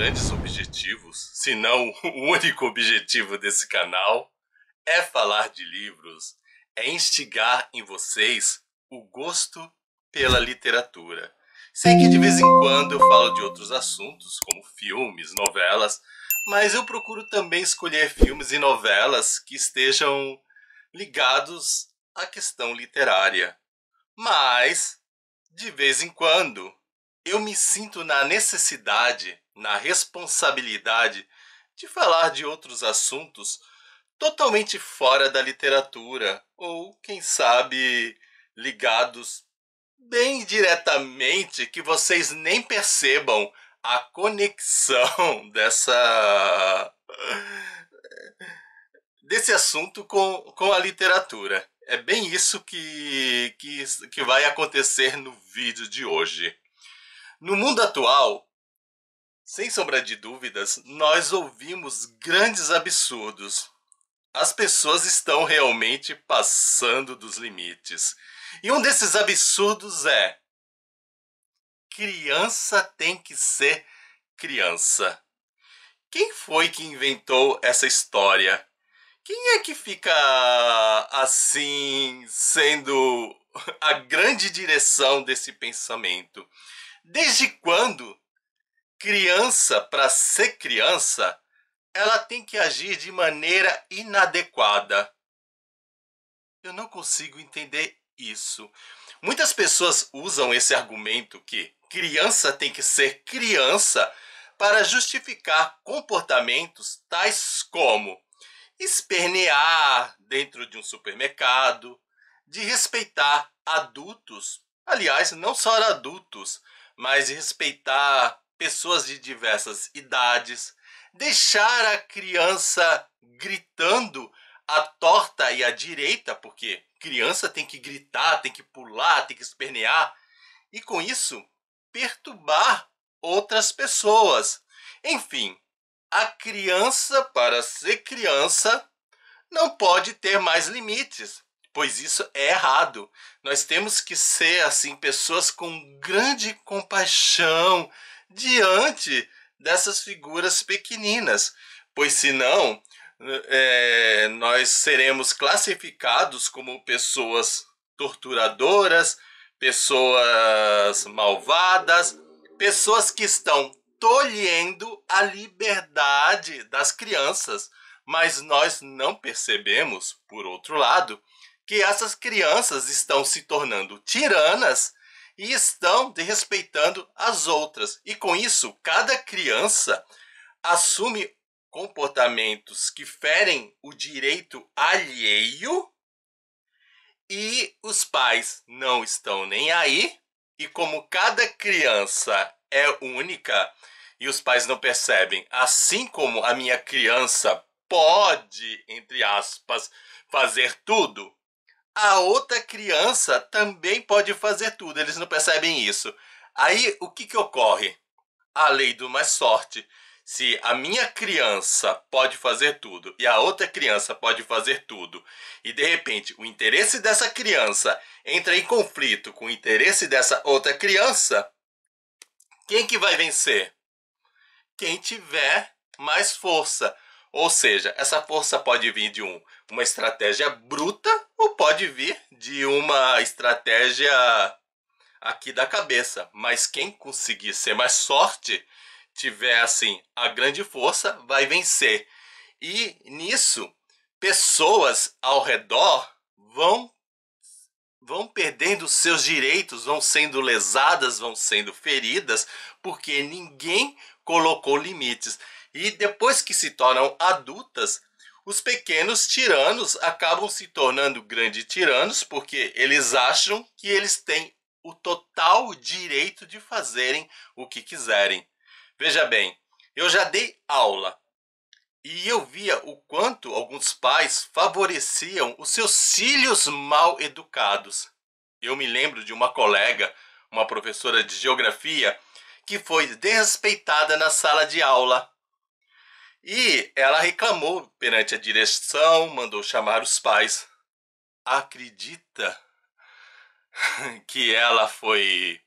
grandes objetivos, se não o único objetivo desse canal, é falar de livros, é instigar em vocês o gosto pela literatura. Sei que de vez em quando eu falo de outros assuntos, como filmes, novelas, mas eu procuro também escolher filmes e novelas que estejam ligados à questão literária. Mas, de vez em quando, eu me sinto na necessidade, na responsabilidade de falar de outros assuntos totalmente fora da literatura, ou quem sabe ligados bem diretamente que vocês nem percebam a conexão desse assunto com a literatura. É bem isso que vai acontecer no vídeo de hoje. No mundo atual, sem sombra de dúvidas, nós ouvimos grandes absurdos. As pessoas estão realmente passando dos limites. E um desses absurdos é: criança tem que ser criança. Quem foi que inventou essa história? Quem é que fica assim sendo a grande direção desse pensamento? Desde quando criança, para ser criança, ela tem que agir de maneira inadequada? Eu não consigo entender isso. Muitas pessoas usam esse argumento que criança tem que ser criança para justificar comportamentos tais como espernear dentro de um supermercado, de respeitar adultos, aliás, não só adultos, mas de respeitar pessoas de diversas idades, deixar a criança gritando à torta e à direita, porque criança tem que gritar, tem que pular, tem que espernear, e com isso perturbar outras pessoas. Enfim, a criança, para ser criança, não pode ter mais limites, pois isso é errado. Nós temos que ser, assim, pessoas com grande compaixão diante dessas figuras pequeninas, pois senão nós seremos classificados como pessoas torturadoras, pessoas malvadas, pessoas que estão tolhendo a liberdade das crianças. Mas nós não percebemos, por outro lado, que essas crianças estão se tornando tiranas e estão desrespeitando as outras. E com isso, cada criança assume comportamentos que ferem o direito alheio e os pais não estão nem aí. E como cada criança é única e os pais não percebem, assim como a minha criança pode, entre aspas, fazer tudo, a outra criança também pode fazer tudo. Eles não percebem isso. Aí o que ocorre? A lei do mais forte. Se a minha criança pode fazer tudo e a outra criança pode fazer tudo, e de repente o interesse dessa criança entra em conflito com o interesse dessa outra criança, quem que vai vencer? Quem tiver mais força. Ou seja, essa força pode vir de uma estratégia bruta ou pode vir de uma estratégia aqui da cabeça. Mas quem conseguir ser mais forte, tiver assim a grande força, vai vencer. E nisso, pessoas ao redor vão perdendo seus direitos, vão sendo lesadas, vão sendo feridas, porque ninguém colocou limites. E depois que se tornam adultas, os pequenos tiranos acabam se tornando grandes tiranos, porque eles acham que eles têm o total direito de fazerem o que quiserem. Veja bem, eu já dei aula e eu via o quanto alguns pais favoreciam os seus filhos mal educados. Eu me lembro de uma colega, uma professora de geografia, que foi desrespeitada na sala de aula. E ela reclamou perante a direção, mandou chamar os pais. Acredita que ela foi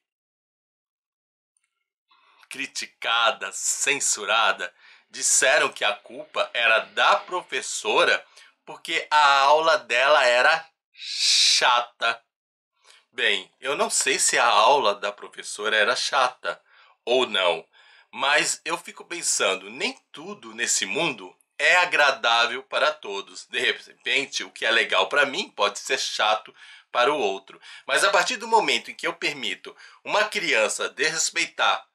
criticada, censurada, disseram que a culpa era da professora porque a aula dela era chata. Bem, eu não sei se a aula da professora era chata ou não, mas eu fico pensando, nem tudo nesse mundo é agradável para todos. De repente, o que é legal para mim pode ser chato para o outro. Mas a partir do momento em que eu permito uma criança desrespeitar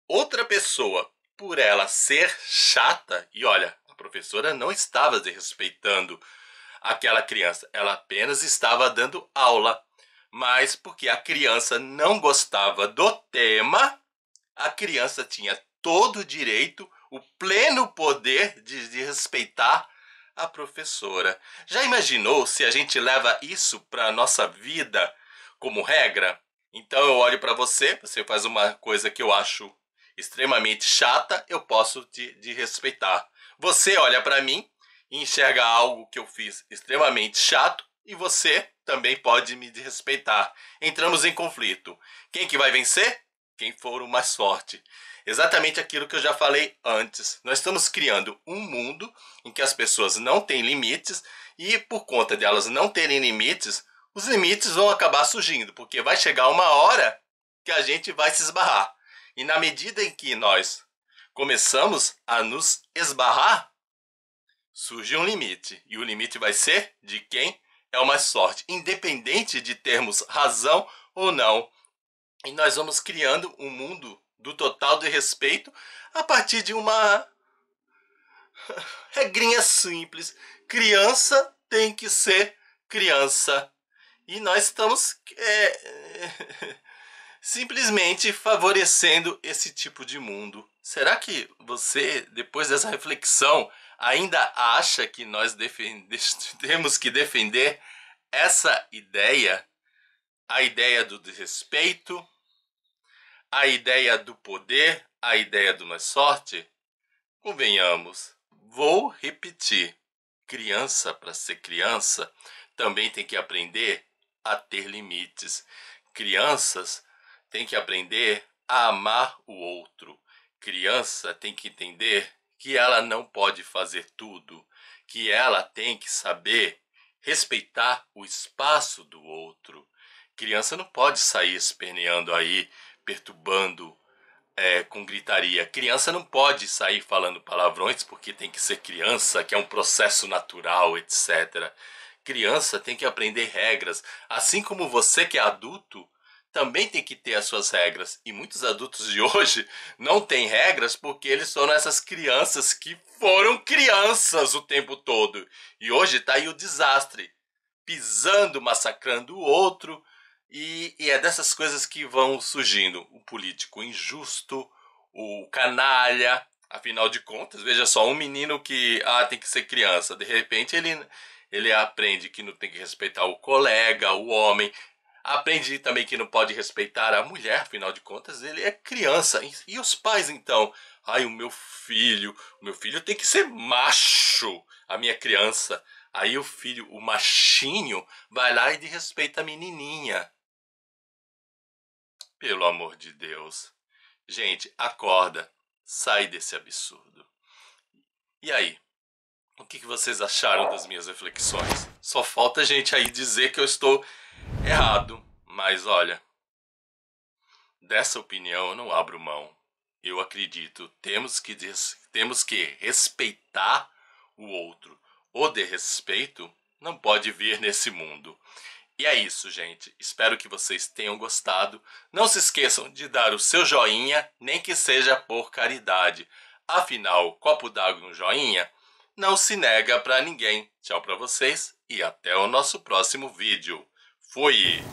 outra pessoa por ela ser chata, e olha, a professora não estava desrespeitando aquela criança, ela apenas estava dando aula, mas porque a criança não gostava do tema, a criança tinha todo o direito, o pleno poder de respeitar a professora. Já imaginou se a gente leva isso para a nossa vida como regra? Então eu olho para você, você faz uma coisa que eu acho extremamente chata, eu posso te respeitar. Você olha para mim e enxerga algo que eu fiz extremamente chato e você também pode me desrespeitar. Entramos em conflito. Quem que vai vencer? Quem for o mais forte. Exatamente aquilo que eu já falei antes. Nós estamos criando um mundo em que as pessoas não têm limites e por conta de elas não terem limites, os limites vão acabar surgindo, porque vai chegar uma hora que a gente vai se esbarrar. E na medida em que nós começamos a nos esbarrar, surge um limite. E o limite vai ser de quem é o mais forte, independente de termos razão ou não. E nós vamos criando um mundo do total de respeito a partir de uma regrinha simples. Criança tem que ser criança. E nós estamos simplesmente favorecendo esse tipo de mundo. Será que você, depois dessa reflexão, ainda acha que nós temos que defender essa ideia? A ideia do desrespeito? A ideia do poder? A ideia do mais sorte? Convenhamos, vou repetir. Criança, para ser criança, também tem que aprender a ter limites. Crianças têm que aprender a amar o outro. Criança tem que entender que ela não pode fazer tudo, que ela tem que saber respeitar o espaço do outro. Criança não pode sair esperneando aí, perturbando com gritaria. Criança não pode sair falando palavrões porque tem que ser criança, que é um processo natural, etc. Criança tem que aprender regras, assim como você que é adulto também tem que ter as suas regras. E muitos adultos de hoje não têm regras porque eles são essas crianças que foram crianças o tempo todo. E hoje está aí o desastre, pisando, massacrando o outro. E é dessas coisas que vão surgindo. O político injusto, o canalha. Afinal de contas, veja só, um menino que tem que ser criança. De repente ele aprende que não tem que respeitar o colega, o homem. Aprende também que não pode respeitar a mulher, afinal de contas, ele é criança. E os pais, então? Ai, o meu filho tem que ser macho, a minha criança. Aí o filho, o machinho, vai lá e desrespeita a menininha. Pelo amor de Deus. Gente, acorda, sai desse absurdo. E aí? O que vocês acharam das minhas reflexões? Só falta gente aí dizer que eu estou errado, mas olha, dessa opinião eu não abro mão. Eu acredito, temos que respeitar o outro. O desrespeito não pode vir nesse mundo. E é isso, gente. Espero que vocês tenham gostado. Não se esqueçam de dar o seu joinha, nem que seja por caridade. Afinal, copo d'água e um joinha não se nega pra ninguém. Tchau pra vocês e até o nosso próximo vídeo. Fui!